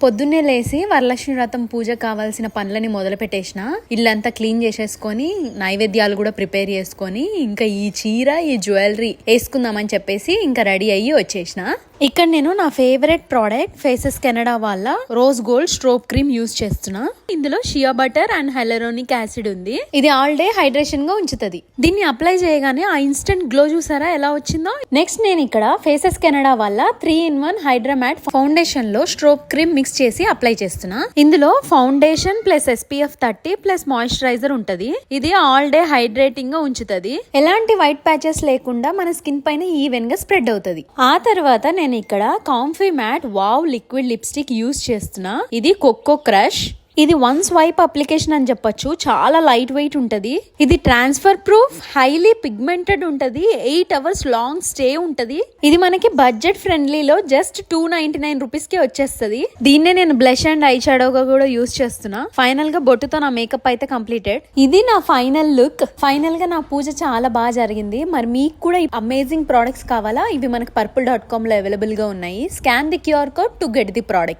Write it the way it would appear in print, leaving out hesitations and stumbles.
పొద్దున్నే లేసి వరలక్ష్మి వ్రతం పూజ కావాల్సిన పనులని మొదలు పెట్టేసిన. ఇల్లంతా క్లీన్ చేసేసుకొని నైవేద్యాలు కూడా ప్రిపేర్ చేసుకొని ఇంకా ఈ చీర ఈ జ్యువెలరీ వేసుకుందామని చెప్పేసి ఇంకా రెడీ అయ్యి వచ్చేసిన. ఇక్కడ నేను నా ఫేవరెట్ ప్రోడక్ట్ ఫేసెస్ కెనడా వాళ్ళ rose gold strobe cream use చేస్తున్నా. ఇందులో shea butter and hyaluronic acid ఉంది. ఇది ఆల్ డే హైడ్రేషన్ గా ఉంచుతుంది. దీన్ని అప్లై చేయగానే ఆ ఇన్స్టెంట్ గ్లో చూసారా ఎలా వచ్చిందో. నెక్స్ట్ నేను ఇక్కడ ఫేసెస్ కెనడా వాళ్ళ 3-in-1 హైడ్రా మ్యాట్ ఫౌండేషన్ లో స్ట్రోబ్ క్రీమ్ మిక్స్ చేసి అప్లై చేస్తున్నా. ఇందులో foundation plus SPF 30 plus moisturiser ఉంటది. ఇది ఆల్ డే హైడ్రేటింగ్ గా ఉంచుతుంది. ఎలాంటి వైట్ ప్యాచెస్ లేకుండా మన స్కిన్ పైన ఈవెన్ గా స్ప్రెడ్ అవుతుంది. ఆ తర్వాత నేను ఇక్కడ comfy matte wow liquid lipstick use చేస్తున్నా. ఇది కోకో క్రష్. ఇది 1 స్వైప్ అప్లికేషన్ అని చెప్పొచ్చు. చాలా లైట్ వెయిట్ ఉంటది. ఇది ట్రాన్స్ఫర్ ప్రూఫ్, హైలీ పిగ్మెంటెడ్ ఉంటది, 8 hours లాంగ్ స్టే ఉంటది. ఇది మనకి బడ్జెట్ ఫ్రెండ్లీలో జస్ట్ 299 రూపీస్ కి వచ్చేస్తుంది. దీన్నే నేను బ్లష్ అండ్ ఐ షాడోగా కూడా యూజ్ చేస్తున్నా. ఫైనల్ గా బొట్టుతో నా మేకప్ అయితే కంప్లీటెడ్. ఇది నా ఫైనల్ లుక్. ఫైనల్ గా నా పూజ చాలా బాగా జరిగింది. మరి మీకు కూడా అమేజింగ్ ప్రొడక్ట్స్ కావాలా? ఇవి మనకి purple.com లో అవైలబుల్ గా ఉన్నాయి. Scan the QR code to get the product.